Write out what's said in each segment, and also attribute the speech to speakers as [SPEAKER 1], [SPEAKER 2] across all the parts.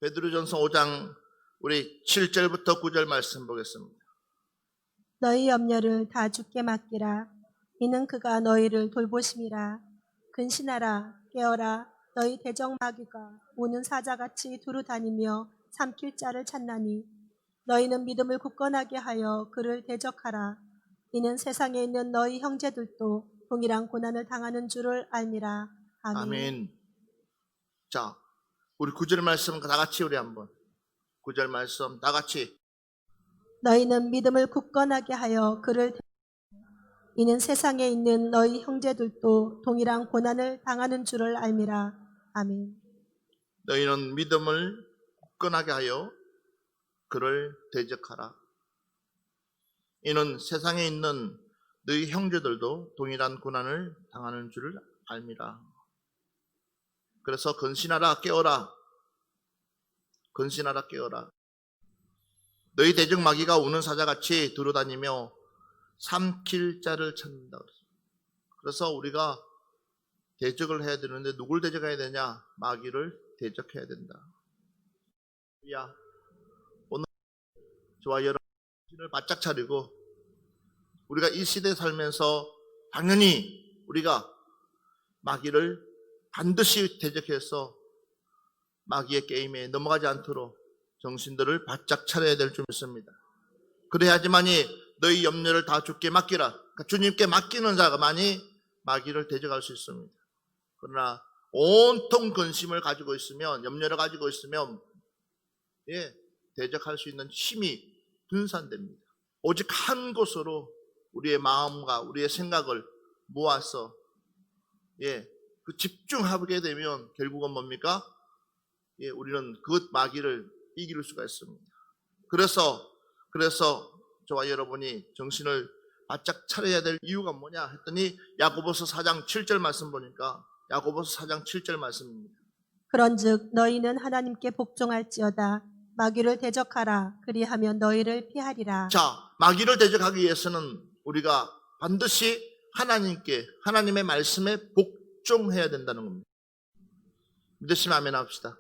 [SPEAKER 1] 베드로전서 5장 우리 7절부터 9절 말씀 보겠습니다.
[SPEAKER 2] 너희 염려를 다 주께 맡기라. 이는 그가 너희를 돌보심이라. 근신하라, 깨어라. 너희 대적마귀가 우는 사자같이 두루 다니며 삼킬 자를 찾나니 너희는 믿음을 굳건하게 하여 그를 대적하라. 이는 세상에 있는 너희 형제들도 동일한 고난을 당하는 줄을 알미라. 아멘.
[SPEAKER 1] 아멘. 자, 우리 9절 말씀 다 같이 우리 한번 9절 말씀 다 같이.
[SPEAKER 2] 너희는 믿음을 굳건하게 하여 그를 이는 세상에 있는 너희 형제들도 동일한 고난을 당하는 줄을 알미라. 아멘.
[SPEAKER 1] 너희는 믿음을 굳건하게 하여 그를 대적하라. 이는 세상에 있는 너희 형제들도 동일한 고난을 당하는 줄을 알미라. 그래서 근신하라, 깨어라. 근신하라, 깨어라. 너희 대적 마귀가 우는 사자같이 두루다니며 삼킬 자를 찾는다. 그래서 우리가 대적을 해야 되는데 누굴 대적해야 되냐? 마귀를 대적해야 된다. 야, 오늘 저와 여러분을 바짝 차리고 우리가 이 시대에 살면서 당연히 우리가 마귀를 반드시 대적해서 마귀의 게임에 넘어가지 않도록 정신들을 바짝 차려야 될 줄 믿습니다. 그래야지만이 너희 염려를 다 주께 맡기라. 그러니까 주님께 맡기는 자가만이 마귀를 대적할 수 있습니다. 그러나 온통 근심을 가지고 있으면, 염려를 가지고 있으면 대적할 수 있는 힘이 분산됩니다. 오직 한 곳으로 우리의 마음과 우리의 생각을 모아서 그 집중하게 되면 결국은 뭡니까? 우리는 그 마귀를 이길 수가 있습니다. 그래서 저와 여러분이 정신을 바짝 차려야 될 이유가 뭐냐 했더니 야고보서 4장 7절 말씀 보니까 야고보서 4장 7절 말씀입니다.
[SPEAKER 2] 그런즉 너희는 하나님께 복종할지어다. 마귀를 대적하라. 그리하면 너희를 피하리라.
[SPEAKER 1] 자, 마귀를 대적하기 위해서는 우리가 반드시 하나님께, 하나님의 말씀에 복종해야 된다는 겁니다. 믿으시면 아멘 합시다.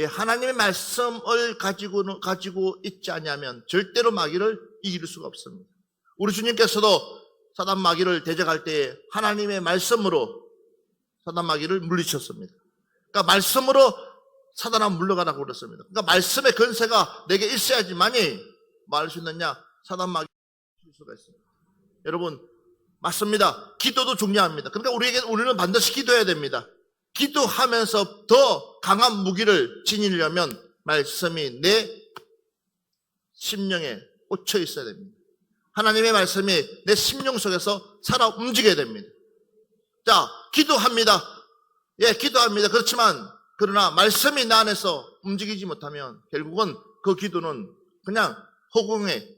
[SPEAKER 1] 하나님의 말씀을 가지고 있지 않으면 절대로 마귀를 이길 수가 없습니다. 우리 주님께서도 사단 마귀를 대적할 때에 하나님의 말씀으로 사단 마귀를 물리쳤습니다. 그러니까 말씀으로 사단아 물러가라고 그랬습니다. 그러니까 말씀의 권세가 내게 있어야지만이 뭐 할 수 있느냐? 사단 마귀를 이길 수가 있습니다. 여러분, 맞습니다. 기도도 중요합니다. 그러니까 우리는 반드시 기도해야 됩니다. 기도하면서 더 강한 무기를 지니려면 말씀이 내 심령에 꽂혀 있어야 됩니다. 하나님의 말씀이 내 심령 속에서 살아 움직여야 됩니다. 자, 기도합니다. 기도합니다. 그렇지만 그러나 말씀이 내 안에서 움직이지 못하면 결국은 그 기도는 그냥 허공에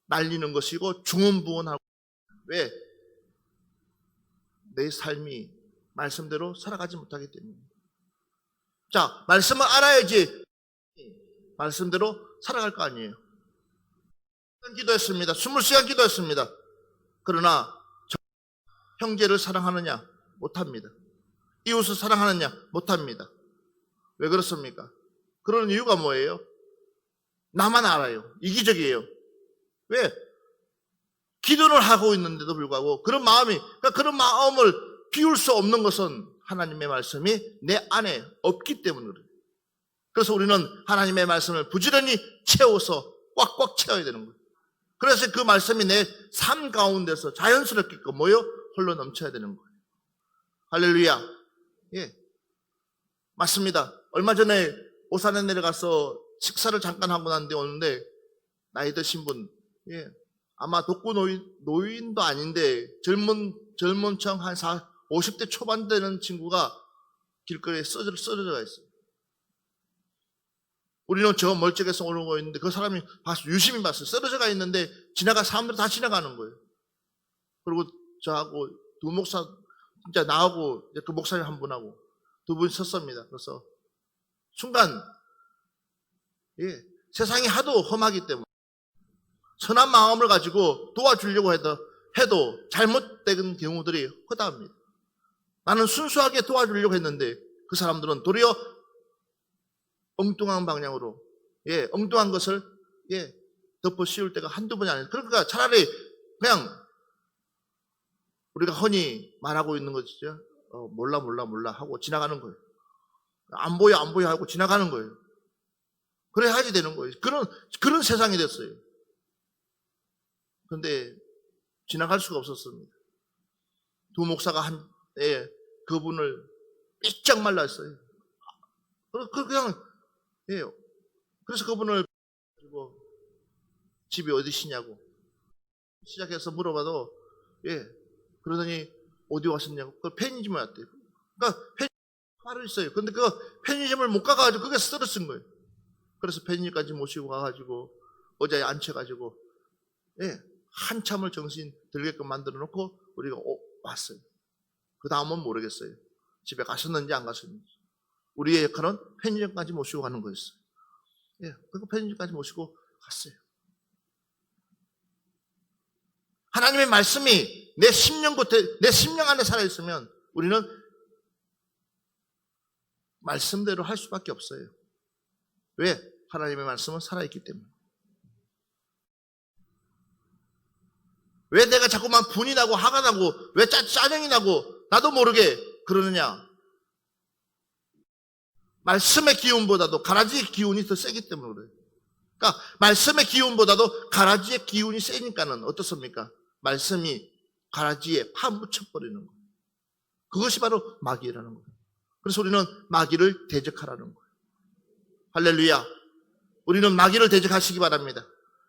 [SPEAKER 1] 날리는 것이고 중언부언하고 왜? 내 삶이 말씀대로 살아가지 못하기 때문에. 자, 말씀을 알아야지 말씀대로 살아갈 거 아니에요. 기도했습니다. 20시간 기도했습니다. 그러나 형제를 사랑하느냐? 못합니다. 이웃을 사랑하느냐? 못합니다. 왜 그렇습니까? 그런 이유가 뭐예요? 나만 알아요. 이기적이에요. 왜? 기도를 하고 있는데도 불구하고 그런 마음을 비울 수 없는 것은 하나님의 말씀이 내 안에 없기 때문에 그래요. 그래서 우리는 하나님의 말씀을 부지런히 채워서 꽉꽉 채워야 되는 거예요. 그래서 그 말씀이 내 삶 가운데서 자연스럽게 흘러 넘쳐야 되는 거예요. 할렐루야. 맞습니다. 얼마 전에 오산에 내려가서 식사를 잠깐 하고 난데 오는데 나이 드신 분, 아마 독거 노인도 아닌데 젊은 청 한 50대 초반 되는 친구가 길거리에 쓰러져 있어요. 우리는 저 멀찍해서 오르고 있는데 그 사람이 유심히 봤어요. 쓰러져가 있는데 사람들 다 지나가는 거예요. 그리고 저하고 두 목사, 진짜 나하고 그 목사님 한 분하고 두 분이 섰습니다. 그래서 순간 세상이 하도 험하기 때문에 선한 마음을 가지고 도와주려고 해도 잘못된 경우들이 허다합니다. 나는 순수하게 도와주려고 했는데 그 사람들은 도리어 엉뚱한 방향으로, 엉뚱한 것을, 덮어 씌울 때가 한두 번이 아니에요. 그러니까 차라리 그냥 우리가 흔히 말하고 있는 것이죠. 몰라 하고 지나가는 거예요. 안 보여 하고 지나가는 거예요. 그래야지 되는 거예요. 그런 세상이 됐어요. 그런데 지나갈 수가 없었습니다. 두 목사가 그분을 삐쩍 말랐어요. 그래서 그분을 가지고 집이 어디시냐고 시작해서 물어봐도 그러더니 어디 왔었냐고. 그 편의점에 왔대요. 그러니까 편의점 바로 있어요. 근데 그 편의점을 못 가가지고 그게 쓰러진 거예요. 그래서 편의점까지 모시고 가가지고 의자에 앉혀가지고 한참을 정신 들게끔 만들어 놓고 우리가 왔어요. 그 다음은 모르겠어요. 집에 가셨는지 안 가셨는지. 우리의 역할은 편의점까지 모시고 가는 거였어요. 그리고 편의점까지 모시고 갔어요. 하나님의 말씀이 내 심령 안에 살아있으면 우리는 말씀대로 할 수밖에 없어요. 왜? 하나님의 말씀은 살아있기 때문에. 왜 내가 자꾸만 분이 나고 화가 나고 왜 짜증이 나고 나도 모르게 그러느냐? 말씀의 기운보다도 가라지의 기운이 더 세기 때문에 그래요. 그러니까 말씀의 기운보다도 가라지의 기운이 세니까는 어떻습니까? 말씀이 가라지에 파묻혀버리는 거예요. 그것이 바로 마귀라는 거예요. 그래서 우리는 마귀를 대적하라는 거예요. 할렐루야. 우리는 마귀를 대적하시기 바랍니다.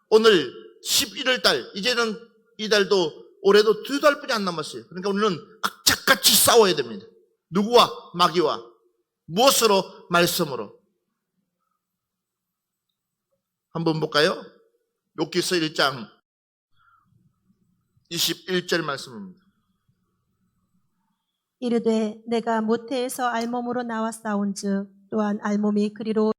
[SPEAKER 1] 오늘 11월 달, 이제는 이 달도 올해도 2달뿐이 안 남았어요. 그러니까 우리는 악착같이 싸워야 됩니다. 누구와? 마귀와. 무엇으로? 말씀으로. 한번 볼까요? 욥기서 1장 21절 말씀입니다.
[SPEAKER 2] 이르되 내가 모태에서 알몸으로 나왔사온즉 또한 알몸이 그리로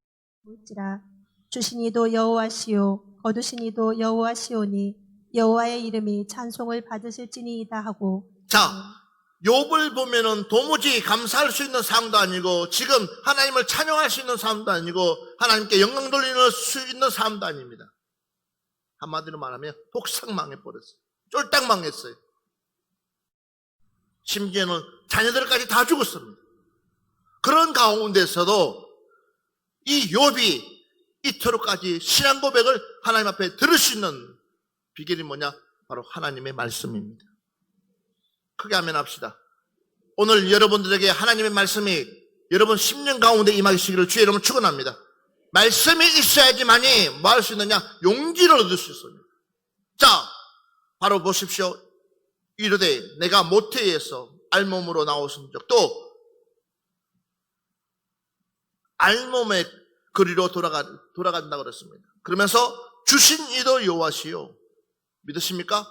[SPEAKER 2] 올지라. 주신 이도 여호와시요 거두신 이도 여호와시오니 여호와의 이름이 찬송을 받으실지니이다 하고.
[SPEAKER 1] 자, 욥을 보면은 도무지 감사할 수 있는 상황도 아니고 지금 하나님을 찬양할 수 있는 삶도 아니고 하나님께 영광 돌리는 수 있는 삶도 아닙니다. 한마디로 말하면 폭삭 망해버렸어요. 쫄딱 망했어요. 심지어는 자녀들까지 다 죽었습니다. 그런 가운데서도 이 욥이 이토록까지 신앙 고백을 하나님 앞에 들을 수 있는 비결이 뭐냐? 바로 하나님의 말씀입니다. 크게 아멘합시다. 오늘 여러분들에게 하나님의 말씀이 여러분 10년 가운데 임하시기를 주의 이름으로 축원합니다. 말씀이 있어야지만이 뭐 할 수 있느냐? 용기를 얻을 수 있습니다. 자, 바로 보십시오. 이르되 내가 모태에서 알몸으로 나오신 적도 알몸의 거리로 돌아간다고 그랬습니다. 그러면서 주신 이도 여호와시요. 믿으십니까?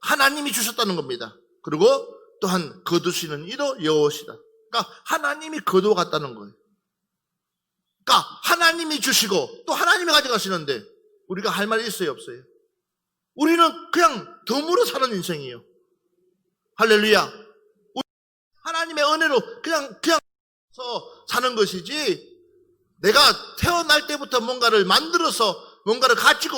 [SPEAKER 1] 하나님이 주셨다는 겁니다. 그리고 또한 거두시는 이도 여호와시다. 그러니까 하나님이 거두어 갔다는 거예요. 그러니까 하나님이 주시고 또 하나님이 가져가시는데 우리가 할 말이 있어요, 없어요? 우리는 그냥 덤으로 사는 인생이에요. 할렐루야. 하나님의 은혜로 그냥 사는 것이지 내가 태어날 때부터 뭔가를 만들어서 뭔가를 가지고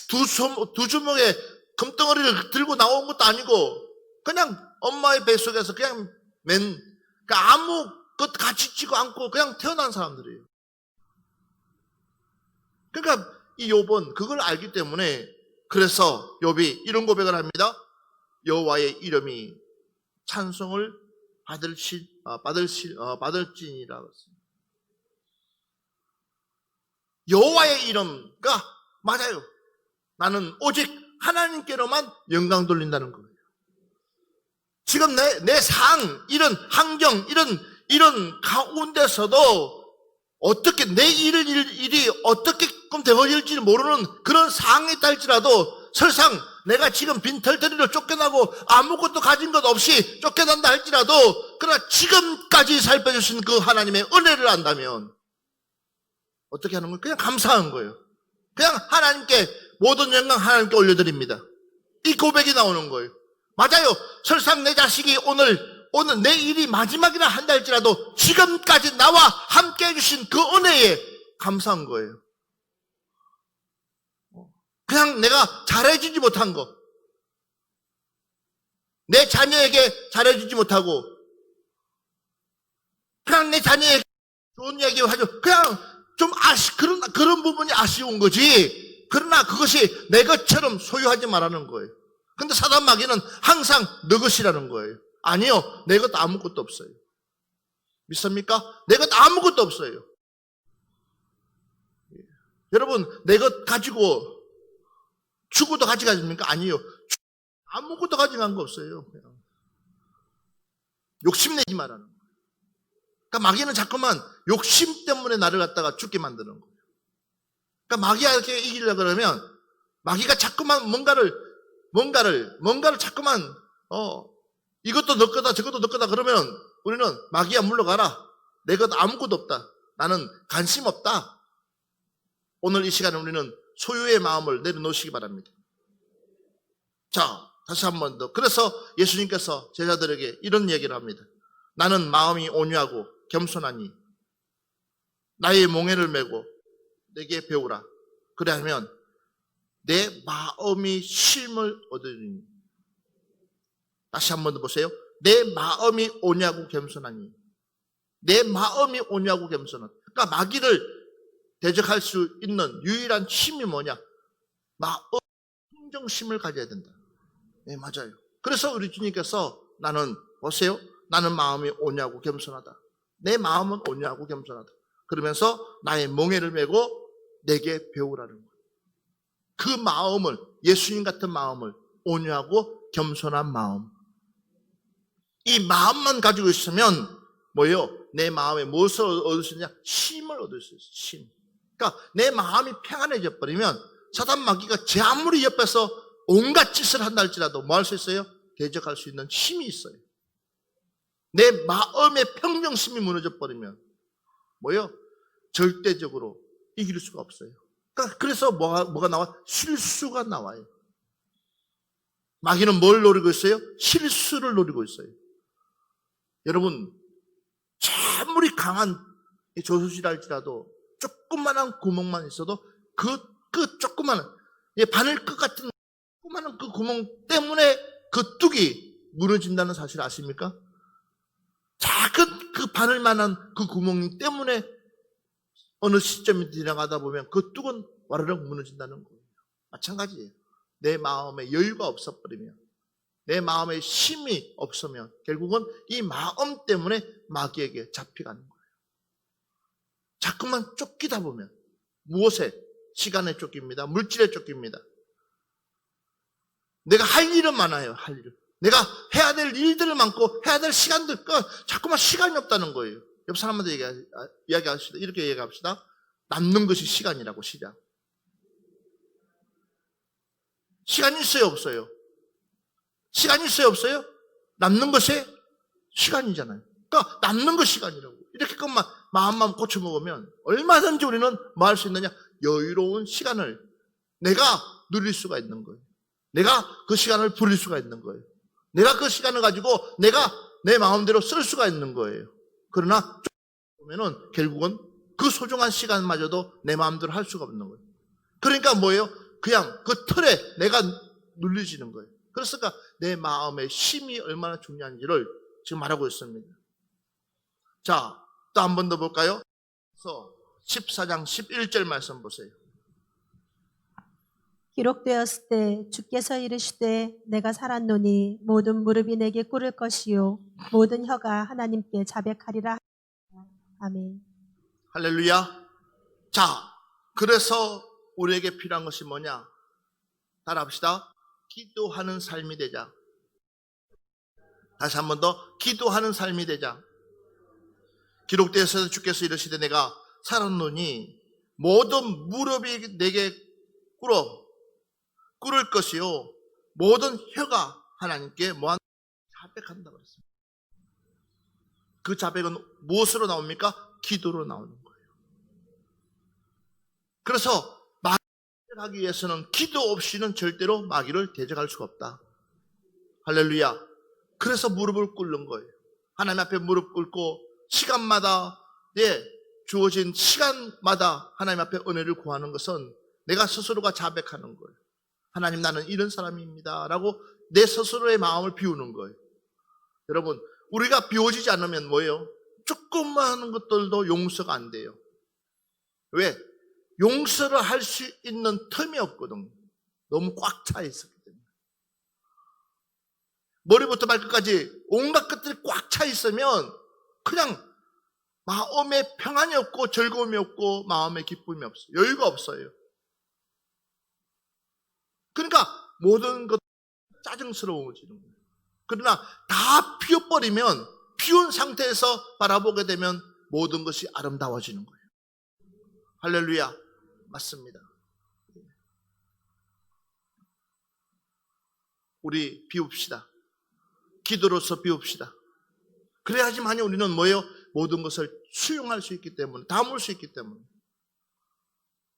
[SPEAKER 1] 두 주먹에 금덩어리를 들고 나온 것도 아니고 그냥 엄마의 뱃속에서 그냥 그러니까 아무것도 가지지고 않고 그냥 태어난 사람들이에요. 그러니까 이 욥은 그걸 알기 때문에 그래서 욥이 이런 고백을 합니다. 여호와의 이름이 찬송을 받을지니라. 여호와의 이름, 그러니까 맞아요. 나는 오직 하나님께로만 영광 돌린다는 거예요. 지금 내 상황, 이런 환경, 이런 가운데서도 어떻게 내 일이 어떻게 되어질지 모르는 그런 상황이 있다 할지라도 설상 내가 지금 빈털터리로 쫓겨나고 아무것도 가진 것 없이 쫓겨난다 할지라도 그러나 지금까지 살펴주신 그 하나님의 은혜를 안다면 어떻게 하는 거예요? 그냥 감사한 거예요. 그냥 하나님께 모든 영광 하나님께 올려드립니다. 이 고백이 나오는 거예요. 맞아요. 설상 내 자식이 오늘 오늘 내 일이 마지막이라 한다 할지라도 지금까지 나와 함께 해주신 그 은혜에 감사한 거예요. 그냥 내가 잘해주지 못한 거, 내 자녀에게 잘해주지 못하고, 그냥 내 자녀에게 좋은 이야기 하죠. 그냥 좀 그런 부분이 아쉬운 거지. 그러나 그것이 내 것처럼 소유하지 말라는 거예요. 근데 사단 마귀는 항상 너 것이라는 거예요. 아니요, 내 것 아무것도 없어요. 믿습니까? 내 것 아무것도 없어요. 여러분, 내 것 가지고 죽어도 가져가십니까? 아니요. 아무것도 가져간 거 없어요. 그냥. 욕심내지 말라는 거예요. 그러니까 마귀는 자꾸만 욕심 때문에 나를 갖다가 죽게 만드는 거예요. 그러니까 마귀가 이렇게 이기려고 그러면 마귀가 자꾸만 뭔가를 자꾸만 이것도 너 거다 저것도 너 거다 그러면 우리는 마귀야 물러가라. 내 것 아무것도 없다. 나는 관심 없다. 오늘 이 시간에 우리는 소유의 마음을 내려놓으시기 바랍니다. 자, 다시 한 번 더. 그래서 예수님께서 제자들에게 이런 얘기를 합니다. 나는 마음이 온유하고 겸손하니 나의 몽해를 메고 내게 배우라. 그래야면 내 마음이 쉼을 얻으리니. 다시 한 번 더 보세요. 내 마음이 온유하고 겸손하니. 내 마음이 온유하고 겸손하니. 그러니까 마귀를 대적할 수 있는 유일한 힘이 뭐냐? 마음 평정심을 가져야 된다. 네, 맞아요. 그래서 우리 주님께서 나는 보세요. 나는 마음이 온유하고 겸손하다. 내 마음은 온유하고 겸손하다. 그러면서 나의 멍에를 메고 내게 배우라는 거예요. 그 마음을, 예수님 같은 마음을, 온유하고 겸손한 마음. 이 마음만 가지고 있으면 뭐예요? 내 마음에 무엇을 얻을 수 있느냐? 쉼을 얻을 수 있어요. 쉼. 그러니까 내 마음이 평안해져 버리면 사단 마귀가 제 아무리 옆에서 온갖 짓을 한다 할지라도 뭐 할 수 있어요? 대적할 수 있는 힘이 있어요. 내 마음의 평정심이 무너져 버리면 뭐예요? 절대적으로 이길 수가 없어요. 그러니까 그래서 뭐가 나와? 실수가 나와요. 마귀는 뭘 노리고 있어요? 실수를 노리고 있어요. 여러분, 아무리 강한 조수시라 할지라도 조그만한 구멍만 있어도 그 조그만한 바늘 끝 같은 조그만한 그 구멍 때문에 그 뚝이 무너진다는 사실 아십니까? 작은 그 바늘만한 그 구멍 때문에 어느 시점이 지나가다 보면 그 뚝은 와르륵 무너진다는 거예요. 마찬가지예요. 내 마음에 여유가 없어버리면, 내 마음에 힘이 없으면 결국은 이 마음 때문에 마귀에게 잡혀가는 거예요. 자꾸만 쫓기다 보면 무엇에? 시간에 쫓깁니다. 물질에 쫓깁니다. 내가 할 일은 많아요. 할 일은. 내가 해야 될 일들은 많고 해야 될 시간들 자꾸만 시간이 없다는 거예요. 옆 사람한테 이야기합시다. 이렇게 얘기합시다. 남는 것이 시간이라고. 시작. 시간이 있어요, 없어요? 시간이 있어요, 없어요? 남는 것이 시간이잖아요. 그러니까 남는 것 시간이라고. 이렇게 마음만 고쳐먹으면 얼마든지 우리는 뭐 할 수 있느냐? 여유로운 시간을 내가 누릴 수가 있는 거예요. 내가 그 시간을 부릴 수가 있는 거예요. 내가 그 시간을 가지고 내가 내 마음대로 쓸 수가 있는 거예요. 그러나 보면은 결국은 그 소중한 시간마저도 내 마음대로 할 수가 없는 거예요. 그러니까 뭐예요? 그냥 그 틀에 내가 눌려지는 거예요. 그래서 내 마음의 힘이 얼마나 중요한지를 지금 말하고 있습니다. 자, 또 한 번 더 볼까요? 그래서 14장 11절 말씀 보세요.
[SPEAKER 2] 기록되었을 때 주께서 이르시되 내가 살았노니 모든 무릎이 내게 꿇을 것이요 모든 혀가 하나님께 자백하리라. 아멘.
[SPEAKER 1] 할렐루야. 자, 그래서 우리에게 필요한 것이 뭐냐? 따라합시다. 기도하는 삶이 되자. 다시 한 번 더. 기도하는 삶이 되자. 기록되어서 주께서 이르시되 내가 살았노니 모든 무릎이 내게 꿇을 것이요 모든 혀가 하나님께 뭐한 자백한다고 했습니다. 그 자백은 무엇으로 나옵니까? 기도로 나오는 거예요. 그래서 마귀를 대적하기 위해서는 기도 없이는 절대로 마귀를 대적할 수가 없다. 할렐루야. 그래서 무릎을 꿇는 거예요. 하나님 앞에 무릎 꿇고 시간마다 주어진 시간마다 하나님 앞에 은혜를 구하는 것은 내가 스스로가 자백하는 거예요. 하나님, 나는 이런 사람입니다 라고 내 스스로의 마음을 비우는 거예요. 여러분, 우리가 비워지지 않으면 뭐예요? 조금만 것들도 용서가 안 돼요. 왜? 용서를 할 수 있는 틈이 없거든. 너무 꽉 차 있었기 때문에. 머리부터 발끝까지 온갖 것들이 꽉 차 있으면 그냥 마음에 평안이 없고 즐거움이 없고 마음에 기쁨이 없어요. 여유가 없어요. 그러니까 모든 것 짜증스러워지는 거예요. 그러나 다 피워버리면, 피운 상태에서 바라보게 되면 모든 것이 아름다워지는 거예요. 할렐루야. 맞습니다. 우리 비웁시다. 기도로서 비웁시다. 그래야지만 우리는 뭐예요? 모든 것을 수용할 수 있기 때문에, 담을 수 있기 때문에.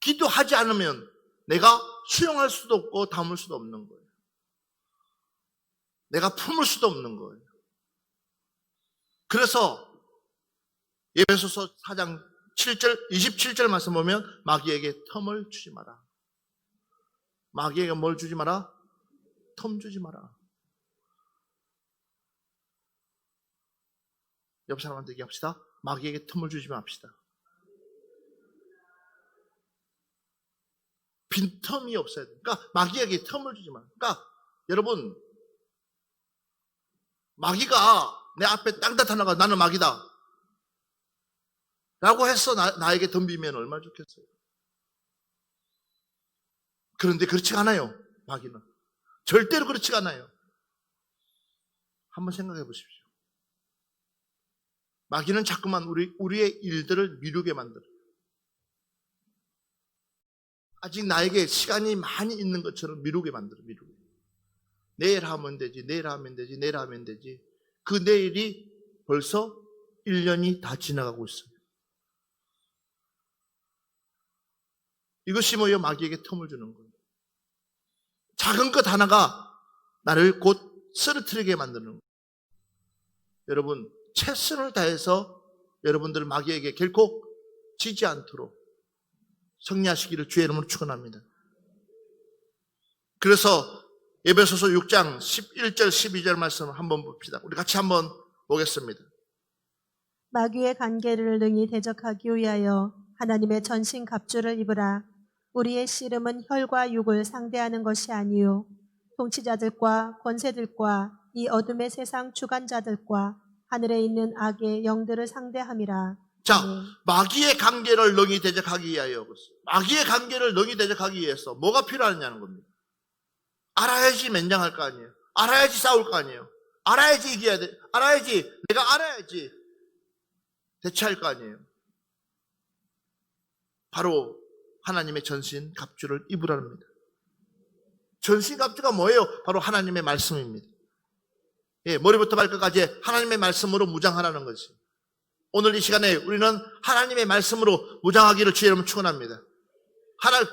[SPEAKER 1] 기도하지 않으면 내가 수용할 수도 없고 담을 수도 없는 거예요. 내가 품을 수도 없는 거예요. 그래서 에베소서 4장 7절, 27절 말씀 보면 마귀에게 텀을 주지 마라. 마귀에게 뭘 주지 마라? 텀 주지 마라. 옆 사람한테 얘기합시다. 마귀에게 틈을 주지 맙시다. 빈틈이 없어야 돼. 그러니까 마귀에게 틈을 주지 마. 그러니까 여러분, 마귀가 내 앞에 딱 나타나가 나는 마귀다 라고 해서 나에게 덤비면 얼마나 좋겠어요. 그런데 그렇지 않아요. 마귀는 절대로 그렇지 않아요. 한번 생각해 보십시오. 마귀는 자꾸만 우리의 일들을 미루게 만들어요. 아직 나에게 시간이 많이 있는 것처럼 미루게 만들어요. 미루게. 내일 하면 되지, 내일 하면 되지, 내일 하면 되지. 그 내일이 벌써 1년이 다 지나가고 있어요. 이것이 뭐예요? 마귀에게 틈을 주는 거예요. 작은 것 하나가 나를 곧 쓰러뜨리게 만드는 거예요. 여러분, 최선을 다해서 여러분들 마귀에게 결코 지지 않도록 승리하시기를 주의 이름으로 축원합니다. 그래서 에베소서 6장 11절 12절 말씀 한번 봅시다. 우리 같이 한번 보겠습니다.
[SPEAKER 2] 마귀의 관계를 능히 대적하기 위하여 하나님의 전신 갑주를 입으라. 우리의 씨름은 혈과 육을 상대하는 것이 아니요 통치자들과 권세들과 이 어둠의 세상 주관자들과 하늘에 있는 악의 영들을 상대함이라.
[SPEAKER 1] 자, 마귀의 관계를 능히 대적하기 위하여, 마귀의 관계를 능히 대적하기 위해서 뭐가 필요하냐는 겁니다. 알아야지 맹장할 거 아니에요. 알아야지 싸울 거 아니에요. 알아야지 이겨야 돼. 알아야지, 내가 알아야지 대처할 거 아니에요. 바로 하나님의 전신 갑주를 입으라는 겁니다. 전신 갑주가 뭐예요? 바로 하나님의 말씀입니다. 머리부터 발끝까지 하나님의 말씀으로 무장하라는 것이. 오늘 이 시간에 우리는 하나님의 말씀으로 무장하기를 주의 이름으로 축원합니다.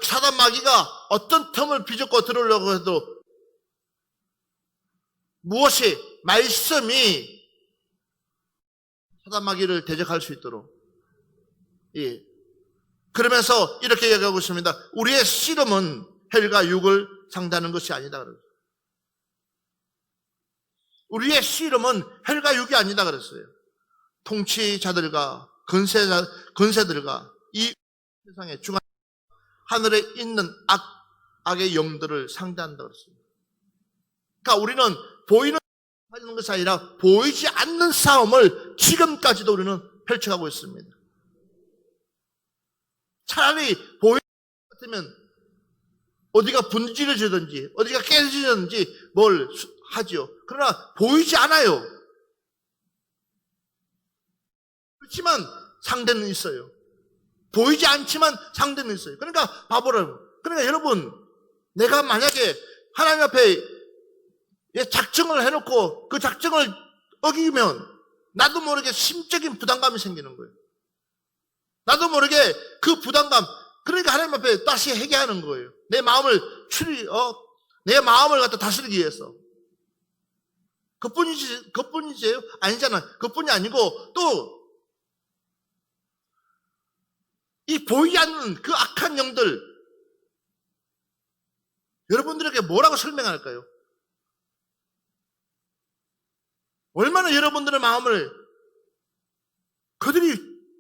[SPEAKER 1] 사단 마귀가 어떤 틈을 비집고 들어오려고 해도 무엇이 말씀이 사단 마귀를 대적할 수 있도록. 그러면서 이렇게 얘기하고 있습니다. 우리의 씨름은 혈과 육을 상대하는 것이 아니다 그랬어요. 우리의 씨름은 혈과 육이 아니다 그랬어요. 통치자들과 권세들과 이 세상의 중앙 하늘에 있는 악의 영들을 상대한다 그랬습니다. 그러니까 우리는 보이는 것이 아니라 보이지 않는 싸움을 지금까지도 우리는 펼쳐가고 있습니다. 차라리 보이는 것 같으면 어디가 분질러지든지 어디가 깨지든지 뭘 하지요. 그러나 보이지 않아요. 그렇지만 상대는 있어요. 보이지 않지만 상대는 있어요. 그러니까 바보라고. 그러니까 여러분, 내가 만약에 하나님 앞에 작정을 해놓고 그 작정을 어기면 나도 모르게 심적인 부담감이 생기는 거예요. 나도 모르게 그 부담감, 그러니까 하나님 앞에 다시 회개하는 거예요. 내 마음을 내 마음을 갖다 다스리기 위해서. 그뿐이세요? 아니잖아. 그뿐이 아니고 또 이 보이지 않는 그 악한 영들 여러분들에게 뭐라고 설명할까요? 얼마나 여러분들의 마음을 그들이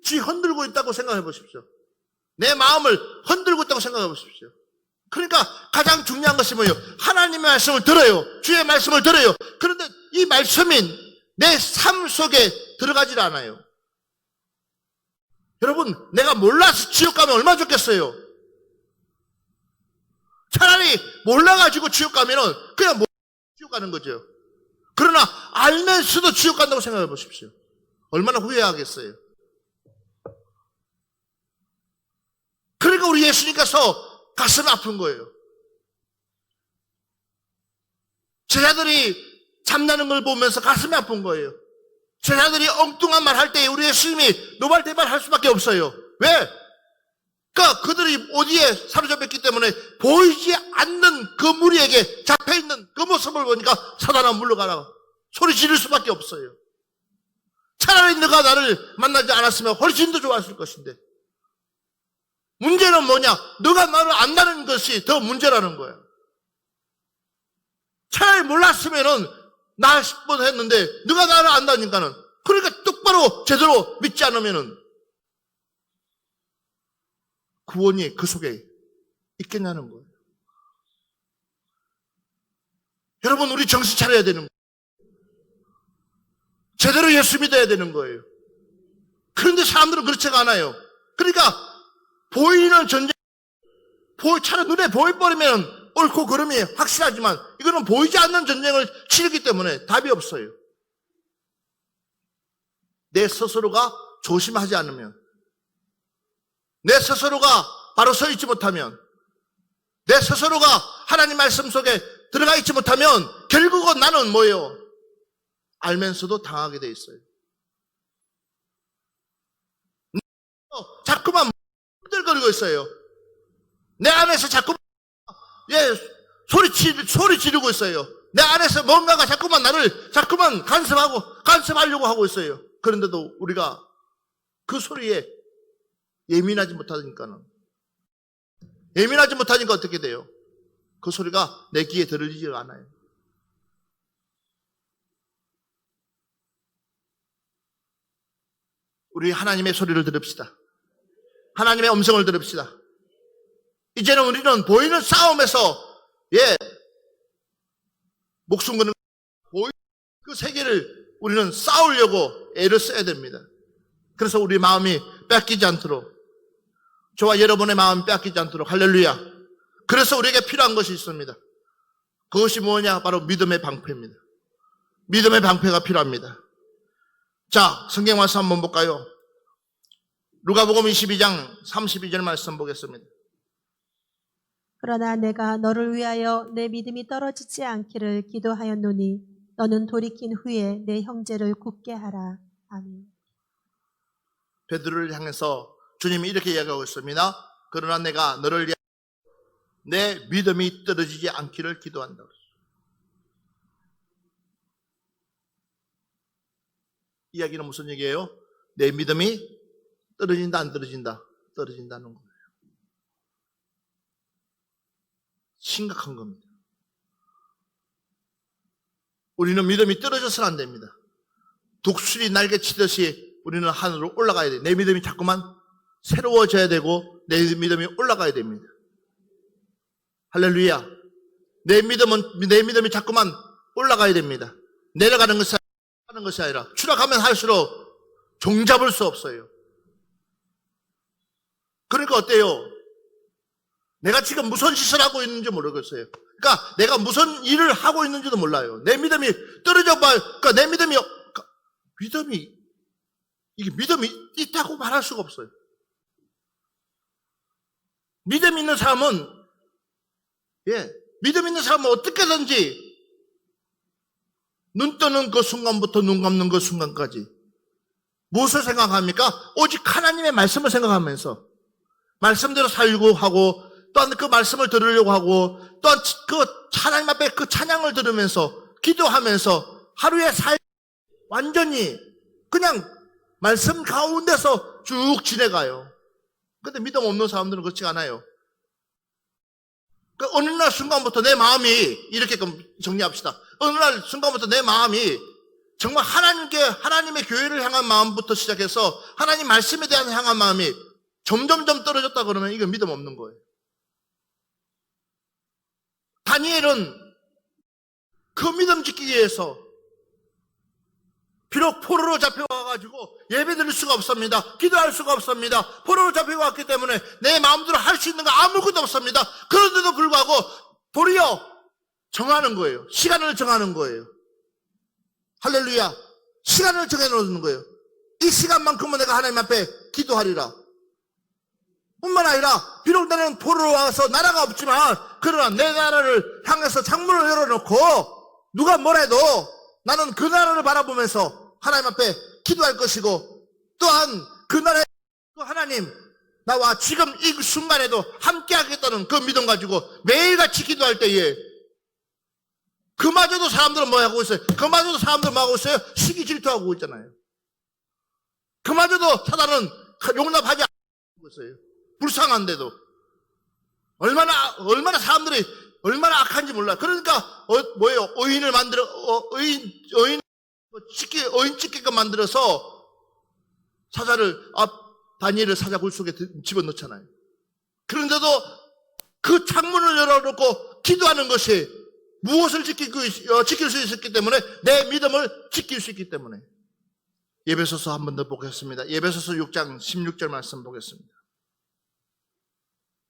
[SPEAKER 1] 흔들고 있다고 생각해 보십시오. 내 마음을 흔들고 있다고 생각해 보십시오. 그러니까 가장 중요한 것이 뭐예요? 하나님의 말씀을 들어요. 주의 말씀을 들어요. 그런데 이 말씀이 내 삶 속에 들어가질 않아요. 여러분, 내가 몰라서 지옥 가면 얼마나 좋겠어요? 차라리 몰라가지고 지옥 가면은 그냥 지옥 가는 거죠. 그러나 알면서도 지옥 간다고 생각해 보십시오. 얼마나 후회하겠어요. 그러니까 우리 예수님께서 가슴이 아픈 거예요. 제자들이 잠나는 걸 보면서 가슴이 아픈 거예요. 제자들이 엉뚱한 말 할 때 우리 예수님이 노발대발 할 수밖에 없어요. 왜? 그러니까 그들이 어디에 사로잡혔기 때문에 보이지 않는 그 무리에게 잡혀있는 그 모습을 보니까 사단아 물러가라 소리 지를 수밖에 없어요. 차라리 너가 나를 만나지 않았으면 훨씬 더 좋았을 것인데 문제는 뭐냐? 너가 나를 안다는 것이 더 문제라는 거야. 차라리 몰랐으면은 나 싶어도 했는데 너가 나를 안다니까는 그러니까 똑바로 제대로 믿지 않으면은 구원이 그 속에 있겠냐는 거예요. 여러분 우리 정신 차려야 되는 거예요. 제대로 예수 믿어야 되는 거예요. 그런데 사람들은 그렇지가 않아요. 그러니까 보이는 전쟁, 차라리 눈에 보여버리면 옳고 그름이 확실하지만 이거는 보이지 않는 전쟁을 치르기 때문에 답이 없어요. 내 스스로가 조심하지 않으면, 내 스스로가 바로 서 있지 못하면, 내 스스로가 하나님 말씀 속에 들어가 있지 못하면 결국은 나는 뭐예요? 알면서도 당하게 돼 있어요. 자꾸만 흔들거리고 있어요. 내 안에서 자꾸만 소리 지르고 있어요. 내 안에서 뭔가가 자꾸만 나를 자꾸만 간섭하려고 하고 있어요. 그런데도 우리가 그 소리에 예민하지 못하니까 어떻게 돼요? 그 소리가 내 귀에 들리지가 않아요. 우리 하나님의 소리를 들읍시다. 하나님의 음성을 들읍시다. 이제는 우리는 보이는 싸움에서 목숨 거는 그 세계를 우리는 싸우려고 애를 써야 됩니다. 그래서 우리 마음이 뺏기지 않도록, 저와 여러분의 마음이 뺏기지 않도록, 할렐루야. 그래서 우리에게 필요한 것이 있습니다. 그것이 뭐냐? 바로 믿음의 방패입니다. 믿음의 방패가 필요합니다. 자, 성경 말씀 한번 볼까요? 누가복음 22장 32절 말씀 보겠습니다.
[SPEAKER 2] 그러나 내가 너를 위하여 내 믿음이 떨어지지 않기를 기도하였노니 너는 돌이킨 후에 내 형제를 굳게 하라. 아멘.
[SPEAKER 1] 베드로를 향해서 주님이 이렇게 이야기하고 있습니다. 그러나 내가 너를 위하여 내 믿음이 떨어지지 않기를 기도한다. 이야기는 무슨 얘기예요? 내 믿음이 떨어진다, 안 떨어진다? 떨어진다는 거예요. 심각한 겁니다. 우리는 믿음이 떨어져서는 안 됩니다. 독수리 날개 치듯이 우리는 하늘로 올라가야 돼요. 내 믿음이 자꾸만 새로워져야 되고 내 믿음이 올라가야 됩니다. 할렐루야. 내 믿음이 자꾸만 올라가야 됩니다. 내려가는 것이 아니라 추락하면 할수록 종잡을 수 없어요. 그러니까 어때요? 내가 지금 무슨 짓을 하고 있는지 모르겠어요. 그러니까 내가 무슨 일을 하고 있는지도 몰라요. 내 믿음이 떨어져 봐요. 그러니까 내 믿음이 있다고 말할 수가 없어요. 믿음 있는 사람은 어떻게든지 눈 뜨는 그 순간부터 눈 감는 그 순간까지 무엇을 생각합니까? 오직 하나님의 말씀을 생각하면서 말씀대로 살려고 하고 또한 그 말씀을 들으려고 하고 또한 그 하나님 앞에 그 찬양을 들으면서 기도하면서 하루에 살 완전히 그냥 말씀 가운데서 쭉 지내가요. 근데 믿음 없는 사람들은 그렇지 않아요. 그 어느 날 순간부터 내 마음이 이렇게 정리합시다. 어느 날 순간부터 내 마음이 정말 하나님의 교회를 향한 마음부터 시작해서 하나님 말씀에 대한 향한 마음이 점점점 떨어졌다 그러면 이건 믿음 없는 거예요. 다니엘은 그 믿음 지키기 위해서 비록 포로로 잡혀와가지고 예배 드릴 수가 없습니다. 기도할 수가 없습니다. 포로로 잡혀왔기 때문에 내 마음대로 할 수 있는 거 아무것도 없습니다. 그런데도 불구하고 도리어 정하는 거예요. 시간을 정하는 거예요. 할렐루야. 시간을 정해놓는 거예요. 이 시간만큼은 내가 하나님 앞에 기도하리라. 뿐만 아니라 비록 나는 포로로 와서 나라가 없지만 그러나 내 나라를 향해서 창문을 열어놓고 누가 뭐래도 나는 그 나라를 바라보면서 하나님 앞에 기도할 것이고 또한 그 나라의 하나님 나와 지금 이 순간에도 함께 하겠다는 그 믿음 가지고 매일같이 기도할 때에 그마저도 사람들은 뭐 하고 있어요? 그마저도 사람들은 뭐 하고 있어요? 시기 질투하고 있잖아요. 그마저도 사단은 용납하지 않고 있어요. 불쌍한데도 얼마나 사람들이 얼마나 악한지 몰라. 그러니까 뭐예요? 의인을 만들어 의인 찍게끔 만들어서 다니엘을 사자 굴 속에 집어넣잖아요. 그런데도 그 창문을 열어놓고 기도하는 것이 무엇을 지킬 수 있었기 때문에 내 믿음을 지킬 수 있기 때문에. 예배소서 한 번 더 보겠습니다. 예배소서 6장 16절 말씀 보겠습니다.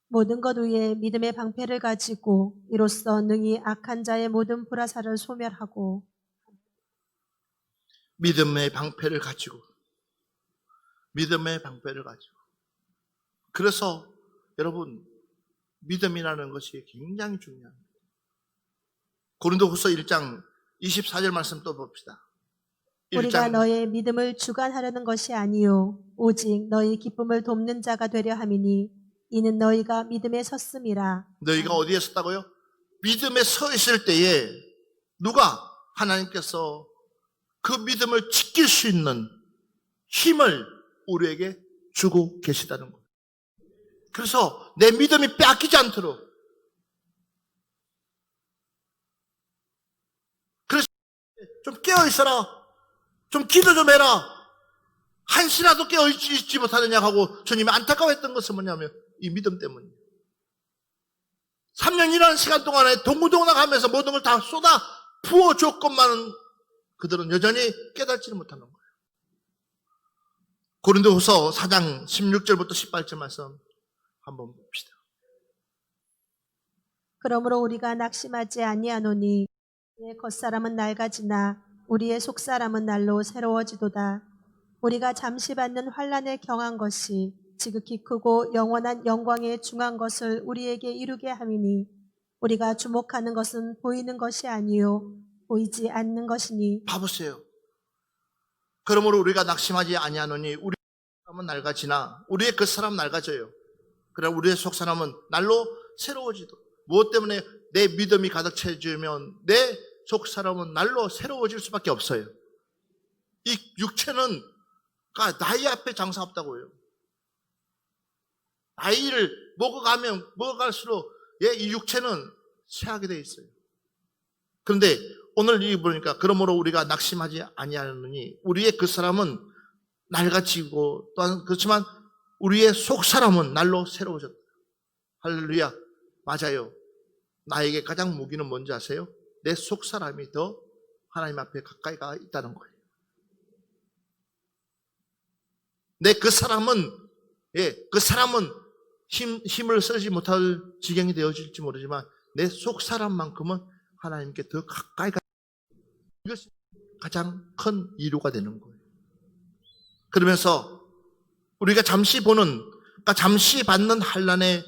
[SPEAKER 2] 모든 것 위에 믿음의 방패를 가지고 이로써 능히 악한 자의 모든 불화살을 소멸하고.
[SPEAKER 1] 믿음의 방패를 가지고 그래서 여러분 믿음이라는 것이 굉장히 중요합니다. 고린도후서 1장 24절 말씀 또 봅시다.
[SPEAKER 2] 우리가 너의 믿음을 주관하려는 것이 아니요 오직 너희 기쁨을 돕는 자가 되려 함이니 이는 너희가 믿음에 섰음이라.
[SPEAKER 1] 너희가 어디에 섰다고요? 믿음에 서 있을 때에 누가 하나님께서 그 믿음을 지킬 수 있는 힘을 우리에게 주고 계시다는 거예요. 그래서 내 믿음이 빼앗기지 않도록 그래서 좀 깨어있어라. 좀 기도 좀 해라. 한시라도 깨어있지 못하느냐 하고 주님이 안타까워했던 것은 뭐냐면 이 믿음 때문이에요. 3년이라는 시간 동안에 동구동락하면서 모든 걸 다 쏟아 부어줬건만은 그들은 여전히 깨닫지는 못하는 거예요. 고린도후서 4장 16절부터 18절 말씀 한번 봅시다.
[SPEAKER 2] 그러므로 우리가 낙심하지 아니하노니 우리의 겉사람은 낡아지나 우리의 속사람은 날로 새로워지도다. 우리가 잠시 받는 환난에 경한 것이 지극히 크고 영원한 영광에 중한 것을 우리에게 이루게 함이니 우리가 주목하는 것은 보이는 것이 아니요 보이지 않는 것이니.
[SPEAKER 1] 봐보세요. 그러므로 우리가 낙심하지 아니하노니 우리의 사람은 낡아지나 우리의 겉사람은 낡아져요. 그러나 우리의 속사람은 날로 새로워지도. 무엇 때문에 내 믿음이 가득 채워지면 내 속사람은 날로 새로워질 수밖에 없어요. 이 육체는 나이 앞에 장사 없다고요. 나이를 먹어갈수록 이 육체는 쇠하게 돼 있어요. 그런데 오늘 이 보니까 그러므로 우리가 낙심하지 아니하느니 우리의 그 사람은 낡아지고 또한 그렇지만 우리의 속 사람은 날로 새로워졌다. 할렐루야. 맞아요. 나에게 가장 무기는 뭔지 아세요? 내 속 사람이 더 하나님 앞에 가까이 가 있다는 거예요. 그 사람은 힘을 쓰지 못할 지경이 되어질지 모르지만 내 속 사람만큼은 하나님께 더 가까이 가. 이것이 가장 큰 이유가 되는 거예요. 그러면서 우리가 잠시 받는 환난에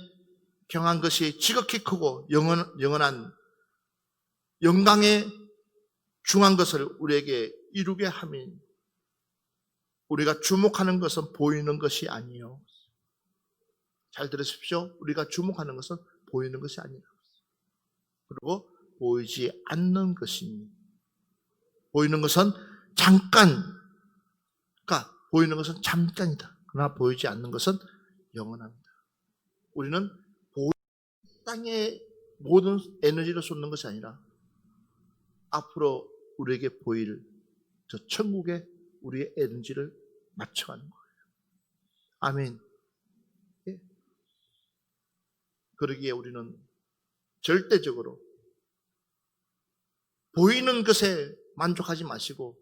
[SPEAKER 1] 경한 것이 지극히 크고 영원한 영광에 중한 것을 우리에게 이루게 함인. 우리가 주목하는 것은 보이는 것이 아니요. 잘 들으십시오. 우리가 주목하는 것은 보이는 것이 아니라 그리고 보이지 않는 것이니. 보이는 것은 잠깐, 그러니까 보이는 것은 잠깐이다. 그러나 보이지 않는 것은 영원합니다. 우리는 땅에 모든 에너지를 쏟는 것이 아니라 앞으로 우리에게 보일 저 천국에 우리의 에너지를 맞춰가는 거예요. 아멘. 예. 그러기에 우리는 절대적으로 보이는 것에 만족하지 마시고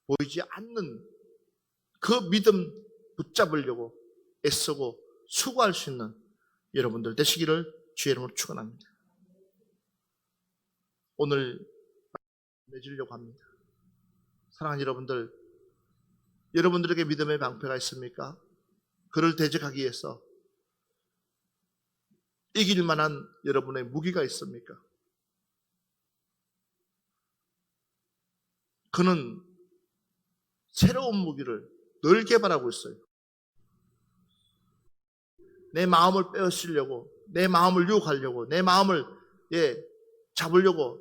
[SPEAKER 1] 보이지 않는 그 믿음 붙잡으려고 애쓰고 수고할 수 있는 여러분들 되시기를 주의 이름으로 축원합니다. 오늘 맺으려고 합니다. 사랑하는 여러분들, 여러분들에게 믿음의 방패가 있습니까? 그를 대적하기 위해서 이길 만한 여러분의 무기가 있습니까? 그는 새로운 무기를 늘 개발하고 있어요. 내 마음을 빼앗으려고, 내 마음을 유혹하려고, 내 마음을 잡으려고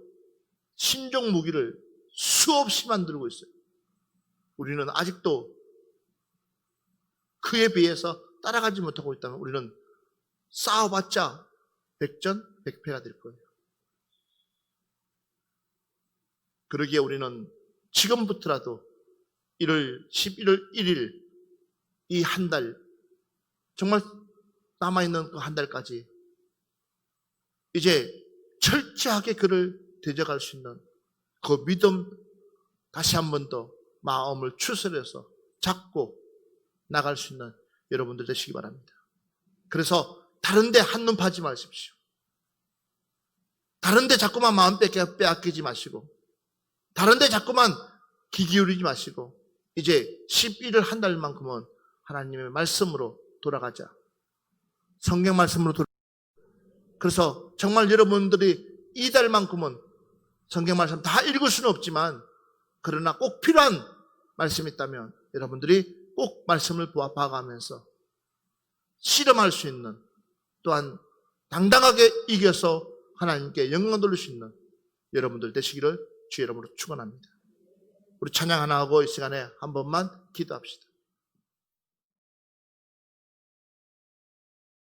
[SPEAKER 1] 신종 무기를 수없이 만들고 있어요. 우리는 아직도 그에 비해서 따라가지 못하고 있다면 우리는 싸워봤자 백전백패가 될 거예요. 그러기에 우리는 지금부터라도 11월 1일 이 한 달, 정말 남아있는 그 한 달까지 이제 철저하게 그를 대적할 수 있는 그 믿음 다시 한 번 더 마음을 추스려서 잡고 나갈 수 있는 여러분들 되시기 바랍니다. 그래서 다른 데 한눈 파지 마십시오. 다른 데 자꾸만 마음 빼앗기지 마시고 다른 데 자꾸만 귀 기울이지 마시고 이제 11월 한 달만큼은 하나님의 말씀으로 돌아가자. 성경 말씀으로 그래서 정말 여러분들이 이 달만큼은 성경 말씀 다 읽을 수는 없지만 그러나 꼭 필요한 말씀이 있다면 여러분들이 꼭 말씀을 봐가면서 실험할 수 있는 또한 당당하게 이겨서 하나님께 영광 돌릴 수 있는 여러분들 되시기를 주의 이름으로 축원합니다. 우리 찬양 하나 하고 이 시간에 한 번만 기도합시다.